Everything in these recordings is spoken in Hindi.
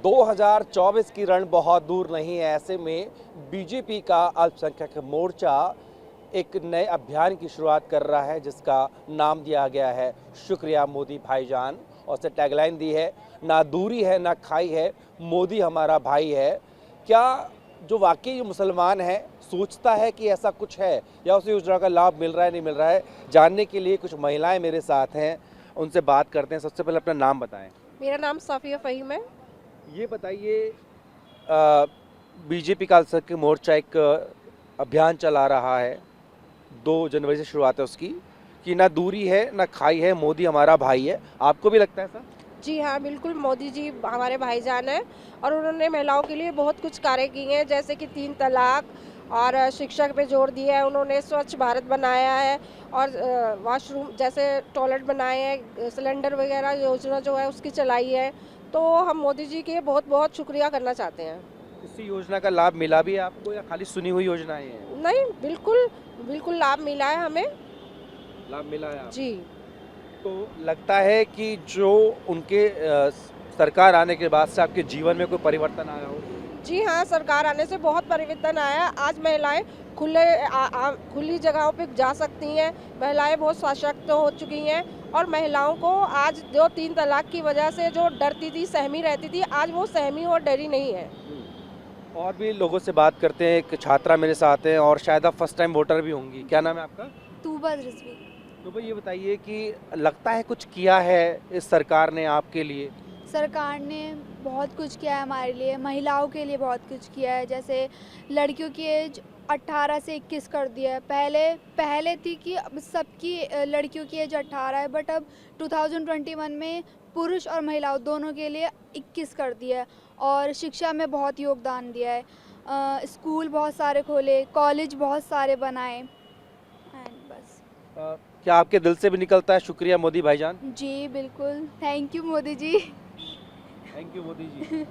2024 की रण बहुत दूर नहीं है। ऐसे में बीजेपी का अल्पसंख्यक मोर्चा एक नए अभियान की शुरुआत कर रहा है जिसका नाम दिया गया है शुक्रिया मोदी भाईजान, और उससे टैगलाइन दी है ना दूरी है ना खाई है, मोदी हमारा भाई है। क्या जो वाकई मुसलमान है सोचता है कि ऐसा कुछ है या उसे योजना का लाभ मिल रहा है नहीं मिल रहा है, जानने के लिए कुछ महिलाएं मेरे साथ हैं, उनसे बात करते हैं। सबसे पहले अपना नाम बताएं। मेरा नाम साफिया फ़हीम है। ये बताइए, बीजेपी का अल्पसंख्यक मोर्चा एक अभियान चला रहा है, 2 जनवरी से शुरुआत है उसकी, कि ना दूरी है ना खाई है, मोदी हमारा भाई है। आपको भी लगता है ऐसा? जी हाँ, बिल्कुल मोदी जी हमारे भाईजान हैं और उन्होंने महिलाओं के लिए बहुत कुछ कार्य किए हैं, जैसे कि 3 तलाक और शिक्षा पे जोर दिया है। उन्होंने स्वच्छ भारत बनाया है और वॉशरूम जैसे टॉयलेट बनाए हैं, सिलेंडर वगैरह योजना जो है उसकी चलाई है। तो हम मोदी जी के बहुत बहुत शुक्रिया करना चाहते हैं। इसी योजना का लाभ मिला भी है आपको या खाली सुनी हुई योजनाएं हैं? नहीं, बिल्कुल बिल्कुल लाभ मिला है हमें। लाभ मिला है आपको? जी। तो लगता है कि जो उनके सरकार आने के बाद से आपके जीवन में कोई परिवर्तन आया हो? जी हाँ, सरकार आने से बहुत परिवर्तन आया है। आज महिलाएं खुली जगहों पे जा सकती हैं, महिलाएं बहुत सशक्त हो चुकी हैं और महिलाओं को आज जो 3 तलाक की वजह से जो डरती थी, सहमी रहती थी, आज वो सहमी और डरी नहीं है। और भी लोगों से बात करते हैं। एक छात्रा मेरे साथ हैं और शायद आप फर्स्ट टाइम वोटर भी होंगी। क्या नाम है आपका? तूबा रिजवी। तो भाई ये बताइए कि लगता है कुछ किया है इस सरकार ने आपके लिए? सरकार ने बहुत कुछ किया है हमारे लिए, महिलाओं के लिए बहुत कुछ किया है। जैसे लड़कियों की एज 18 से 21 कर दिया है। पहले थी कि अब सबकी लड़कियों की एज 18 है, बट अब 2021 में पुरुष और महिलाओं दोनों के लिए 21 कर दिया है। और शिक्षा में बहुत योगदान दिया है। स्कूल बहुत सारे खोले, कॉलेज बहुत सारे बनाए एंड बस। क्या आपके दिल से भी निकलता है शुक्रिया मोदी भाईजान? जी बिल्कुल, thank you Modi ji. Thank you Modi ji.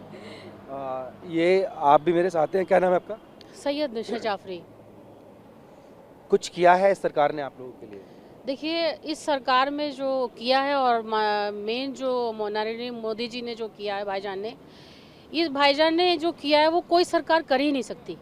ये आप भी मेरे साथ हैं। क्या नाम है आपका? सैयद निशा जाफरी। कुछ किया है इस सरकार ने आप लोगों के लिए? देखिए, इस सरकार में जो किया है और मेन जो नरेंद्र मोदी जी ने जो किया है भाईजान ने, इस भाईजान ने जो किया है वो कोई सरकार कर ही नहीं सकती।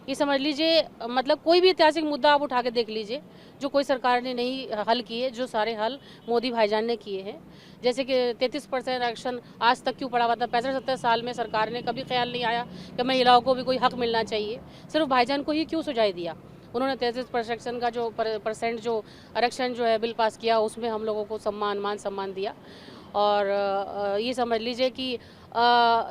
ये समझ लीजिए, मतलब कोई भी ऐतिहासिक मुद्दा आप उठा के देख लीजिए जो कोई सरकार ने नहीं हल किए, जो सारे हल मोदी भाईजान ने किए हैं। जैसे कि 33% आरक्षण आज तक क्यों पड़ा हुआ था? 65-70 साल में सरकार ने कभी ख्याल नहीं आया कि महिलाओं को भी कोई हक मिलना चाहिए। सिर्फ भाईजान को ही क्यों सुझाव दिया? उन्होंने 33% का जो परसेंट जो आरक्षण जो है बिल पास किया, उसमें हम लोगों को मान सम्मान दिया। और ये समझ लीजिए कि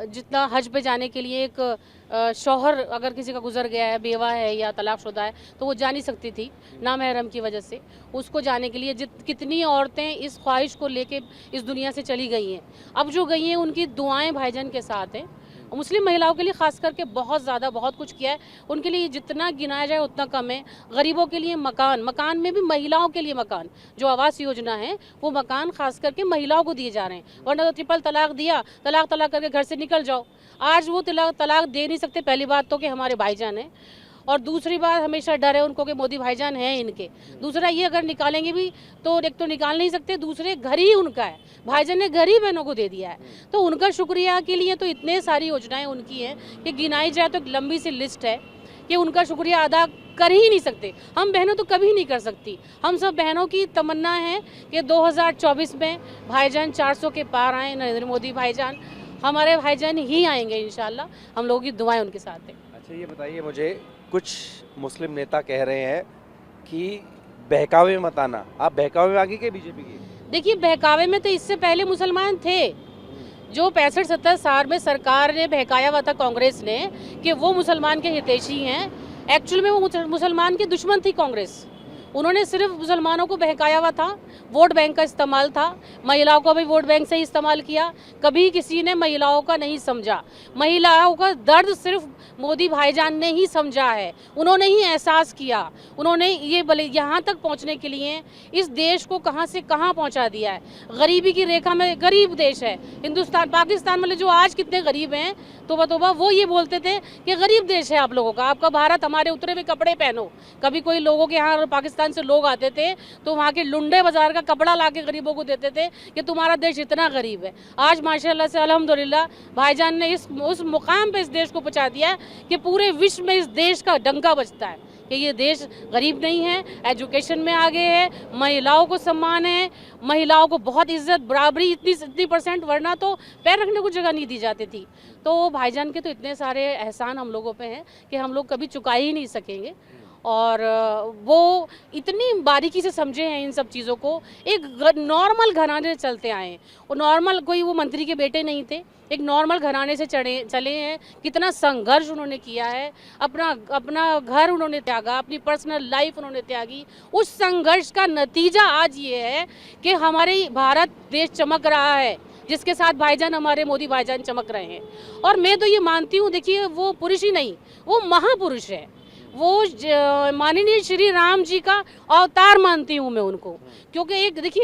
जितना हज पे जाने के लिए एक शौहर अगर किसी का गुजर गया है, बेवा है या तलाकशुदा है, तो वो जा नहीं सकती थी नामहरम की वजह से। उसको जाने के लिए कितनी औरतें इस ख्वाहिश को लेके इस दुनिया से चली गई हैं। अब जो गई हैं उनकी दुआएं भाईजान के साथ हैं। मुस्लिम महिलाओं के लिए खास करके बहुत ज़्यादा बहुत कुछ किया है। उनके लिए जितना गिनाया जाए उतना कम है। गरीबों के लिए मकान में भी महिलाओं के लिए मकान, जो आवास योजना है वो मकान खास करके महिलाओं को दिए जा रहे हैं। वरना तो ट्रिपल तलाक दिया, तलाक करके घर से निकल जाओ। आज वो तलाक दे नहीं सकते। पहली बात तो कि हमारे भाईजान है, और दूसरी बात हमेशा डर है उनको कि मोदी भाईजान हैं इनके। दूसरा ये, अगर निकालेंगे भी तो एक तो निकाल नहीं सकते, दूसरे घर ही उनका है। भाईजान ने घर ही बहनों को दे दिया है, तो उनका शुक्रिया के लिए तो इतने सारी योजनाएं उनकी हैं कि गिनाई जाए तो एक लंबी सी लिस्ट है कि उनका शुक्रिया अदा कर ही नहीं सकते। हम बहनों तो कभी नहीं कर सकती। हम सब बहनों की तमन्ना है कि 2024 में भाईजान 400 के पार आए। नरेंद्र मोदी भाईजान, हमारे भाईजान ही आएंगे इंशाल्लाह। हम लोगों की दुआएं उनके साथ हैं। अच्छा, ये बताइए मुझे, कुछ मुस्लिम नेता कह रहे हैं कि बहकावे में मत आना। आप बहकावे में आ गई क्या बीजेपी की? देखिए, बहकावे में तो इससे पहले मुसलमान थे। जो 65-70 साल में सरकार ने बहकाया हुआ था कांग्रेस ने कि वो मुसलमान के हितैषी हैं, एक्चुअल में वो मुसलमान की दुश्मन थी कांग्रेस। उन्होंने सिर्फ मुसलमानों को बहकाया हुआ था, वोट बैंक का इस्तेमाल था, महिलाओं को भी वोट बैंक से ही इस्तेमाल किया। कभी किसी ने महिलाओं का नहीं समझा। महिलाओं का दर्द सिर्फ मोदी भाईजान ने ही समझा है, उन्होंने ही एहसास किया। उन्होंने ये यहाँ तक पहुँचने के लिए इस देश को कहाँ से कहाँ पहुँचा दिया है। गरीबी की रेखा में गरीब देश है हिंदुस्तान। पाकिस्तान वाले जो आज कितने गरीब हैं, तोबा वो ये बोलते थे कि गरीब देश है आप लोगों का, आपका भारत, हमारे उतरे हुए कपड़े पहनो। कभी कोई लोगों के यहाँ पाकिस्तान राजस्थान से लोग आते थे तो वहाँ के लुंडे बाजार का कपड़ा ला के गरीबों को देते थे कि तुम्हारा देश इतना गरीब है। आज माशाल्लाह से अल्हम्दुलिल्लाह भाईजान ने उस मुकाम पे इस देश को पहुँचा दिया है कि पूरे विश्व में इस देश का डंका बजता है कि ये देश गरीब नहीं है, एजुकेशन में आगे है, महिलाओं को सम्मान है, महिलाओं को बहुत इज्जत बराबरी इतनी परसेंट, वरना तो पैर रखने को जगह नहीं दी जाती थी। तो भाईजान के तो इतने सारे एहसान हम लोगों पे हैं कि हम लोग कभी चुका ही नहीं सकेंगे। और वो इतनी बारीकी से समझे हैं इन सब चीज़ों को। एक नॉर्मल घराने से चलते आए हैं, वो नॉर्मल कोई वो मंत्री के बेटे नहीं थे, एक नॉर्मल घराने से चले हैं। कितना संघर्ष उन्होंने किया है, अपना घर उन्होंने त्यागा, अपनी पर्सनल लाइफ उन्होंने त्यागी। उस संघर्ष का नतीजा आज ये है कि हमारे भारत देश चमक रहा है, जिसके साथ भाईजान हमारे मोदी भाईजान चमक रहे हैं। और मैं तो ये मानती हूँ, देखिए वो पुरुष ही नहीं, वो महापुरुष है, वो माननीय श्री राम जी का अवतार मानती हूँ मैं उनको। क्योंकि एक देखिए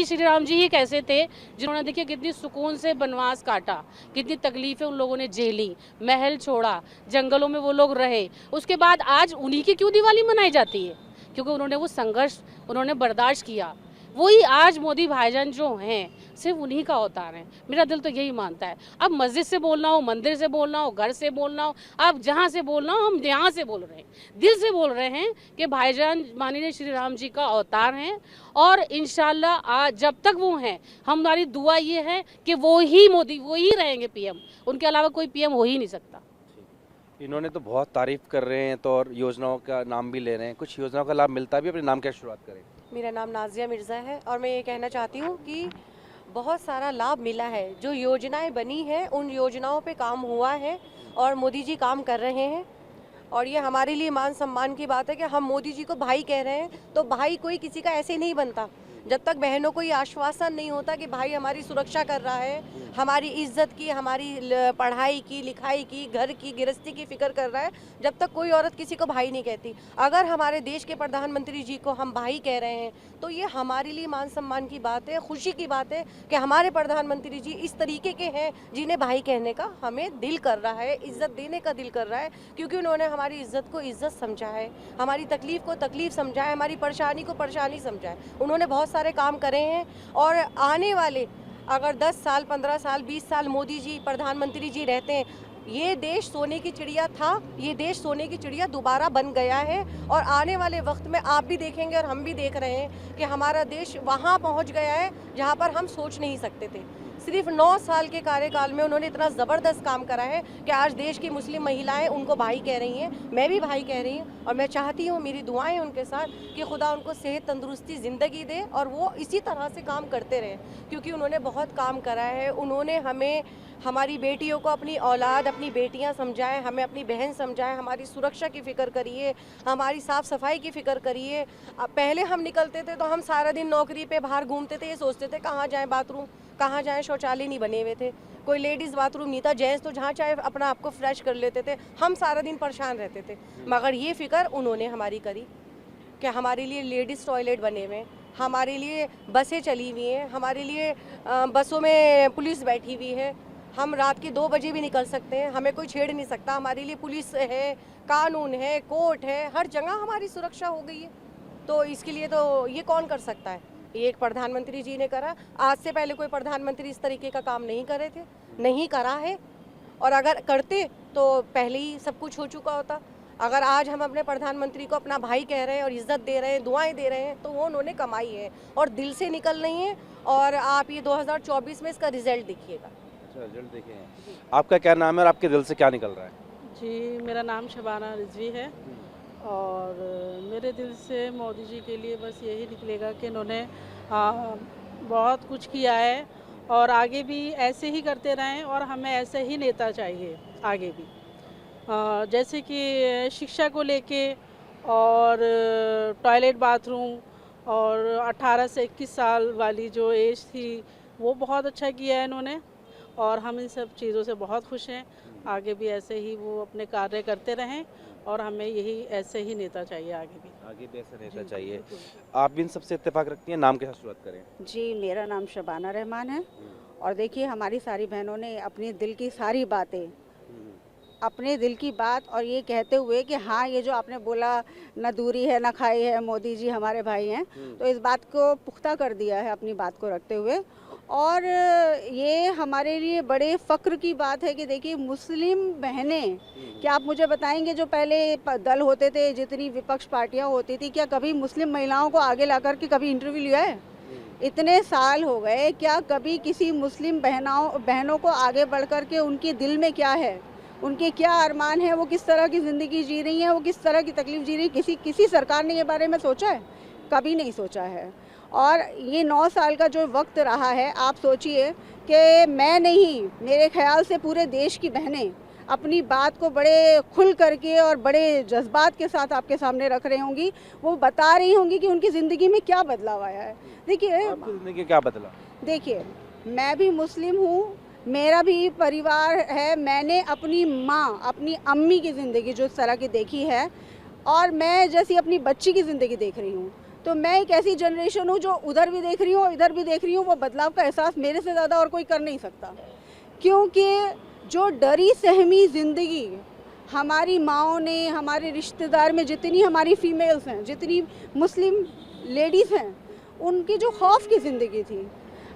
श्री राम जी ही कैसे थे जिन्होंने देखिए कितनी सुकून से वनवास काटा, कितनी तकलीफें उन लोगों ने झेली, महल छोड़ा, जंगलों में वो लोग रहे। उसके बाद आज उन्हीं की क्यों दिवाली मनाई जाती है? क्योंकि उन्होंने वो संघर्ष उन्होंने बर्दाश्त किया। वही आज मोदी भाईजान जो हैं सिर्फ उन्हीं का अवतार है। मेरा दिल तो यही मानता है। अब मस्जिद से बोलना हो, मंदिर से बोलना हो, घर से बोलना हो, अब जहाँ से बोलना हो, हम यहाँ से बोल रहे हैं, दिल से बोल रहे हैं कि भाईजान माननीय श्री राम जी का अवतार हैं। और इंशाल्लाह आज जब तक वो हैं, हमारी दुआ ये है कि वो ही मोदी, वो ही रहेंगे पीएम, उनके अलावा कोई पीएम हो ही नहीं सकता। इन्होंने तो बहुत तारीफ कर रहे हैं तो, और योजनाओं का नाम भी ले रहे हैं, कुछ योजनाओं का लाभ मिलता भी, अपने नाम क्या शुरुआत करें। मेरा नाम नाजिया मिर्ज़ा है और मैं ये कहना चाहती हूँ कि बहुत सारा लाभ मिला है। जो योजनाएं बनी हैं उन योजनाओं पे काम हुआ है और मोदी जी काम कर रहे हैं। और ये हमारे लिए मान सम्मान की बात है कि हम मोदी जी को भाई कह रहे हैं, तो भाई कोई किसी का ऐसे नहीं बनता। जब तक बहनों को ये आश्वासन नहीं होता कि भाई हमारी सुरक्षा कर रहा है, हमारी इज्जत की, हमारी पढ़ाई की, लिखाई की, घर की, गृहस्थी की फिक्र कर रहा है, जब तक कोई औरत किसी को भाई नहीं कहती। अगर हमारे देश के प्रधानमंत्री जी को हम भाई कह रहे हैं तो ये हमारे लिए मान सम्मान की बात है, खुशी की बात है कि हमारे प्रधानमंत्री जी इस तरीके के हैं जिन्हें भाई कहने का हमें दिल कर रहा है, इज्जत देने का दिल कर रहा है। क्योंकि उन्होंने हमारी इज्जत को इज्जत समझा है, हमारी तकलीफ को तकलीफ समझा है, हमारी परेशानी को परेशानी समझा है। उन्होंने बहुत सारे काम करे हैं और आने वाले अगर 10 साल, 15 साल, 20 साल मोदी जी प्रधानमंत्री जी रहते हैं, ये देश सोने की चिड़िया था, ये देश सोने की चिड़िया दोबारा बन गया है। और आने वाले वक्त में आप भी देखेंगे और हम भी देख रहे हैं कि हमारा देश वहाँ पहुँच गया है जहाँ पर हम सोच नहीं सकते थे। सिर्फ 9 साल के कार्यकाल में उन्होंने इतना ज़बरदस्त काम करा है कि आज देश की मुस्लिम महिलाएं उनको भाई कह रही हैं, मैं भी भाई कह रही हूँ। और मैं चाहती हूँ, मेरी दुआएं उनके साथ कि खुदा उनको सेहत, तंदुरुस्ती, ज़िंदगी दे और वो इसी तरह से काम करते रहें, क्योंकि उन्होंने बहुत काम करा है। उन्होंने हमें, हमारी बेटियों को अपनी औलाद, अपनी बेटियां समझाएं, हमें अपनी बहन समझाएं, हमारी सुरक्षा की फ़िक्र करिए, हमारी साफ़ सफाई की फ़िक्र करिए। पहले हम निकलते थे तो हम सारा दिन नौकरी पे बाहर घूमते थे, ये सोचते थे कहाँ जाएं बाथरूम, कहाँ जाएं, शौचालय नहीं बने हुए थे, कोई लेडीज़ बाथरूम नहीं था, जेंट्स तो जहाँ चाहे अपना आपको फ्रेश कर लेते थे। हम सारा दिन परेशान रहते थे, मगर ये फ़िक्र उन्होंने हमारी करी कि हमारे लिए लेडीज़ टॉयलेट बने हुए, हमारे लिए बसें चली हुई हैं, हमारे लिए बसों में पुलिस बैठी हुई है, हम रात के 2 बजे भी निकल सकते हैं, हमें कोई छेड़ नहीं सकता। हमारे लिए पुलिस है, कानून है, कोर्ट है, हर जगह हमारी सुरक्षा हो गई है। तो इसके लिए तो ये कौन कर सकता है? ये एक प्रधानमंत्री जी ने करा। आज से पहले कोई प्रधानमंत्री इस तरीके का काम नहीं करे थे, नहीं करा है। और अगर करते तो पहले ही सब कुछ हो चुका होता। अगर आज हम अपने प्रधानमंत्री को अपना भाई कह रहे हैं और इज्जत दे रहे हैं, दुआएं दे रहे हैं, तो वो उन्होंने कमाई है और दिल से निकल रही है। और आप ये 2024 में इसका रिजल्ट देखिएगा। रिजल्ट देखें। आपका क्या नाम है और आपके दिल से क्या निकल रहा है? जी, मेरा नाम शबाना रिजवी है और मेरे दिल से मोदी जी के लिए बस यही निकलेगा कि इन्होंने बहुत कुछ किया है और आगे भी ऐसे ही करते रहें और हमें ऐसे ही नेता चाहिए आगे भी। जैसे कि शिक्षा को लेके और टॉयलेट, बाथरूम और 18 से 21 साल वाली जो एज थी वो बहुत अच्छा किया है इन्होंने और हम इन सब चीज़ों से बहुत खुश हैं। आगे भी ऐसे ही वो अपने कार्य करते रहें और हमें यही ऐसे ही नेता चाहिए आगे भी ऐसा नेता चाहिए। आप भी इन सबसे इत्तेफाक रखती हैं? नाम के साथ शुरुआत करें। जी, मेरा नाम शबाना रहमान है और देखिए हमारी सारी बहनों ने अपनी दिल की सारी बातें अपने दिल की बात और ये कहते हुए कि हाँ, ये जो आपने बोला न दूरी है न खाई है, मोदी जी हमारे भाई हैं, तो इस बात को पुख्ता कर दिया है अपनी बात को रखते हुए। और ये हमारे लिए बड़े फ़क्र की बात है कि देखिए मुस्लिम बहनें, क्या आप मुझे बताएंगे जो पहले दल होते थे, जितनी विपक्ष पार्टियां होती थी, क्या कभी मुस्लिम महिलाओं को आगे ला करके कभी इंटरव्यू लिया है? इतने साल हो गए, क्या कभी किसी मुस्लिम बहनों को आगे बढ़ कर के उनके दिल में क्या है, उनके क्या अरमान है, वो किस तरह की ज़िंदगी जी रही हैं, वो किस तरह की तकलीफ़ जी रही है, किसी सरकार ने ये बारे में सोचा है? कभी नहीं सोचा है। और ये 9 साल का जो वक्त रहा है, आप सोचिए कि मैं नहीं, मेरे ख्याल से पूरे देश की बहनें अपनी बात को बड़े खुल करके और बड़े जज्बात के साथ आपके सामने रख रही होंगी। वो बता रही होंगी कि उनकी ज़िंदगी में क्या बदलाव आया है। देखिए, आपकी ज़िंदगी क्या बदला? देखिए, मैं भी मुस्लिम हूँ, मेरा भी परिवार है, मैंने अपनी माँ, अपनी अम्मी की ज़िंदगी जो इस तरह की देखी है और मैं जैसी अपनी बच्ची की ज़िंदगी देख रही हूँ, तो मैं एक ऐसी जनरेशन हूँ जो उधर भी देख रही हूँ, इधर भी देख रही हूँ। वो बदलाव का एहसास मेरे से ज़्यादा और कोई कर नहीं सकता, क्योंकि जो डरी सहमी ज़िंदगी हमारी माँओं ने, हमारे रिश्तेदार में जितनी हमारी फीमेल्स हैं, जितनी मुस्लिम लेडीज़ हैं, उनकी जो खौफ की ज़िंदगी थी,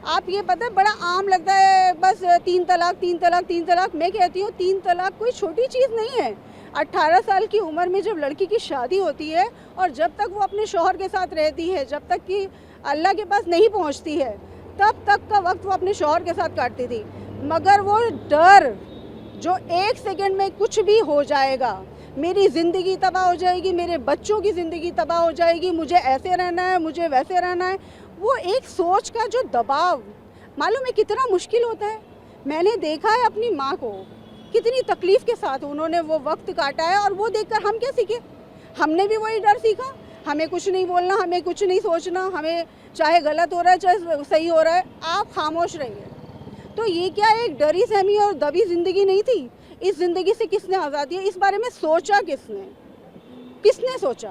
आप ये पता है बड़ा आम लगता है, बस 3 तलाक 3 तलाक 3 तलाक। मैं कहती हूँ 3 तलाक कोई छोटी चीज़ नहीं है। 18 साल की उम्र में जब लड़की की शादी होती है और जब तक वो अपने शौहर के साथ रहती है, जब तक कि अल्लाह के पास नहीं पहुँचती है, तब तक का वक्त वो अपने शौहर के साथ काटती थी। मगर वो डर जो 1 सेकंड में कुछ भी हो जाएगा, मेरी ज़िंदगी तबाह हो जाएगी, मेरे बच्चों की ज़िंदगी तबाह हो जाएगी, मुझे ऐसे रहना है, मुझे वैसे रहना है, वो एक सोच का जो दबाव, मालूम है कितना मुश्किल होता है। मैंने देखा है अपनी माँ को, कितनी तकलीफ़ के साथ उन्होंने वो वक्त काटा है, और वो देखकर हम क्या सीखे? हमने भी वही डर सीखा। हमें कुछ नहीं बोलना, हमें कुछ नहीं सोचना, हमें चाहे गलत हो रहा है चाहे सही हो रहा है, आप खामोश रहिए। तो ये क्या एक डरी सहमी और दबी ज़िंदगी नहीं थी? इस ज़िंदगी से किसने आज़ादी है? इस बारे में सोचा किसने सोचा?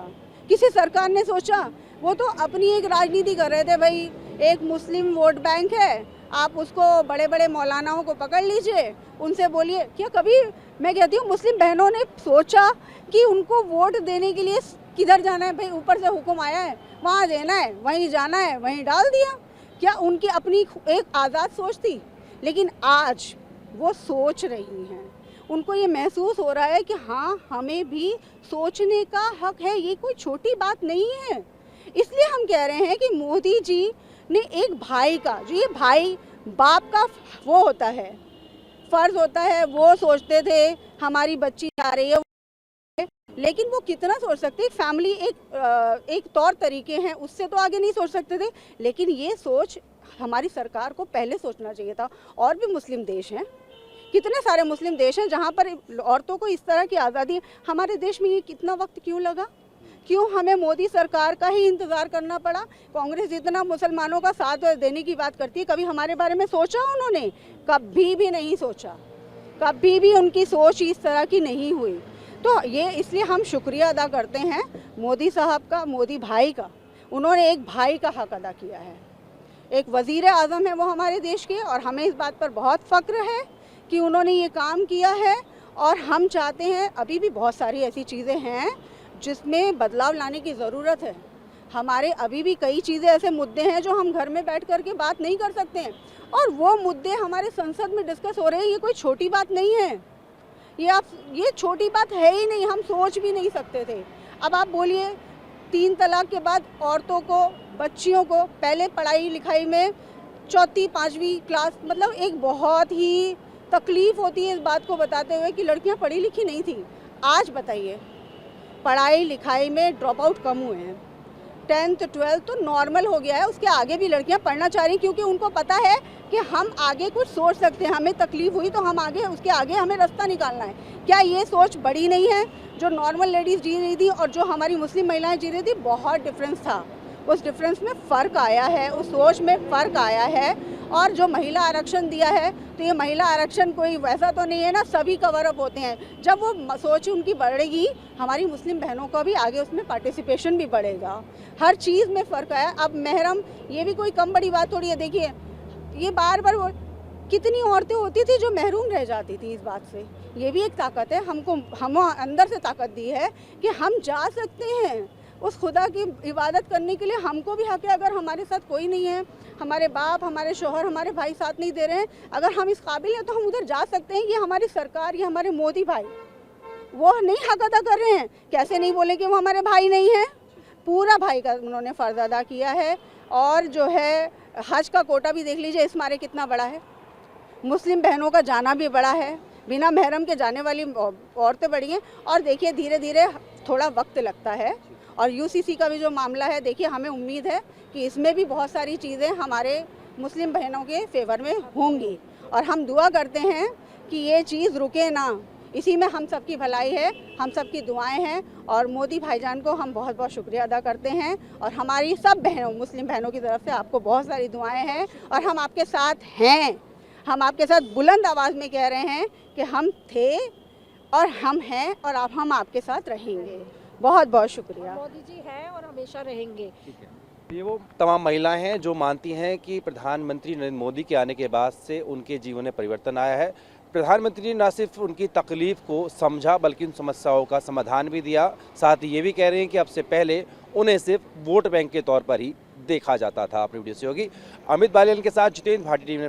किसी सरकार ने सोचा? वो तो अपनी एक राजनीति कर रहे थे, भाई एक मुस्लिम वोट बैंक है, आप उसको बड़े बड़े मौलानाओं को पकड़ लीजिए, उनसे बोलिए। क्या कभी, मैं कहती हूँ, मुस्लिम बहनों ने सोचा कि उनको वोट देने के लिए किधर जाना है? भाई ऊपर से हुक्म आया है, वहाँ देना है, वहीं जाना है, वहीं डाल दिया। क्या उनकी अपनी एक आज़ाद सोच थी? लेकिन आज वो सोच रही हैं, उनको ये महसूस हो रहा है कि हाँ, हमें भी सोचने का हक है, ये कोई छोटी बात नहीं है। इसलिए हम कह रहे हैं कि मोदी जी ने एक भाई का, जो ये भाई बाप का वो होता है, फ़र्ज़ होता है, वो सोचते थे हमारी बच्ची आ रही है, लेकिन वो कितना सोच सकते? फैमिली एक तौर तरीके हैं, उससे तो आगे नहीं सोच सकते थे। लेकिन ये सोच हमारी सरकार को पहले सोचना चाहिए था। और भी मुस्लिम देश हैं, कितने सारे मुस्लिम देश हैं जहाँ पर औरतों को इस तरह की आज़ादी है। हमारे देश में ये कितना वक्त क्यों लगा? क्यों हमें मोदी सरकार का ही इंतज़ार करना पड़ा? कांग्रेस जितना मुसलमानों का साथ देने की बात करती है, कभी हमारे बारे में सोचा उन्होंने? कभी भी नहीं सोचा, कभी भी उनकी सोच इस तरह की नहीं हुई। तो ये इसलिए हम शुक्रिया अदा करते हैं मोदी साहब का, मोदी भाई का। उन्होंने एक भाई का हक अदा किया है, एक वज़ीर आज़म है वो हमारे देश के, और हमें इस बात पर बहुत फ़ख्र है कि उन्होंने ये काम किया है। और हम चाहते हैं, अभी भी बहुत सारी ऐसी चीज़ें हैं जिसमें बदलाव लाने की ज़रूरत है। हमारे अभी भी कई चीज़ें, ऐसे मुद्दे हैं जो हम घर में बैठ कर के बात नहीं कर सकते हैं, और वो मुद्दे हमारे संसद में डिस्कस हो रहे हैं। ये कोई छोटी बात नहीं है, ये छोटी बात है ही नहीं, हम सोच भी नहीं सकते थे। अब आप बोलिए, 3 तलाक के बाद औरतों को, बच्चियों को, पहले पढ़ाई लिखाई में 4वीं 5वीं क्लास, मतलब एक बहुत ही तकलीफ़ होती है इस बात को बताते हुए कि लड़कियां पढ़ी लिखी नहीं थी। आज बताइए, पढ़ाई लिखाई में ड्रॉप आउट कम हुए हैं, 10th 12th तो नॉर्मल हो गया है, उसके आगे भी लड़कियां पढ़ना चाह रही, क्योंकि उनको पता है कि हम आगे कुछ सोच सकते हैं, हमें तकलीफ़ हुई तो हम आगे, उसके आगे हमें रास्ता निकालना है। क्या ये सोच बड़ी नहीं है? जो नॉर्मल लेडीज़ जी रही थी और जो हमारी मुस्लिम महिलाएं जी रही थी, बहुत डिफरेंस था। उस डिफरेंस में फ़र्क आया है, उस सोच में फ़र्क आया है। और जो महिला आरक्षण दिया है, तो ये महिला आरक्षण कोई वैसा तो नहीं है ना, सभी कवर अप होते हैं। जब वो सोच उनकी बढ़ेगी, हमारी मुस्लिम बहनों का भी आगे उसमें पार्टिसिपेशन भी बढ़ेगा। हर चीज़ में फ़र्क आया। अब महरम, ये भी कोई कम बड़ी बात थोड़ी है। देखिए, ये बार बार कितनी औरतें होती थी जो महरूम रह जाती थी इस बात से। ये भी एक ताकत है, हम अंदर से ताकत दी है कि हम जा सकते हैं उस खुदा की इबादत करने के लिए। हमको भी हक है, अगर हमारे साथ कोई नहीं है, हमारे बाप, हमारे शोहर, हमारे भाई साथ नहीं दे रहे हैं, अगर हम इस काबिल हैं तो हम उधर जा सकते हैं। ये हमारी सरकार, ये हमारे मोदी भाई वो नहीं हक अदा कर रहे हैं। कैसे नहीं बोले कि वो हमारे भाई नहीं है? पूरा भाई का उन्होंने फ़र्ज अदा किया है। और जो है हज का कोटा भी देख लीजिए इस मारे कितना बड़ा है, मुस्लिम बहनों का जाना भी बड़ा है, बिना महरम के जाने वाली औरतें बड़ी हैं। और देखिए धीरे धीरे थोड़ा वक्त लगता है। और यूसीसी का भी जो मामला है, देखिए हमें उम्मीद है कि इसमें भी बहुत सारी चीज़ें हमारे मुस्लिम बहनों के फेवर में होंगी। और हम दुआ करते हैं कि ये चीज़ रुके ना, इसी में हम सबकी भलाई है, हम सबकी दुआएं हैं। और मोदी भाईजान को हम बहुत बहुत शुक्रिया अदा करते हैं। और हमारी सब बहनों, मुस्लिम बहनों की तरफ से आपको बहुत सारी दुआएं हैं और हम आपके साथ हैं। हम आपके साथ बुलंद आवाज़ में कह रहे हैं कि हम थे और हम हैं और अब हम आपके साथ रहेंगे। बहुत बहुत शुक्रिया। मोदी जी हैं और हमेशा रहेंगे। ये वो तमाम महिलाएं हैं जो मानती हैं कि प्रधानमंत्री नरेंद्र मोदी के आने के बाद से उनके जीवन में परिवर्तन आया है। प्रधानमंत्री ने न सिर्फ उनकी तकलीफ को समझा बल्कि उन समस्याओं का समाधान भी दिया। साथ ही ये भी कह रहे हैं कि अब से पहले उन्हें सिर्फ वोट बैंक के तौर पर ही देखा जाता था। अपनी वीडियो से होगी अमित बालियान के साथ जितेंद्र भाटी टीवी।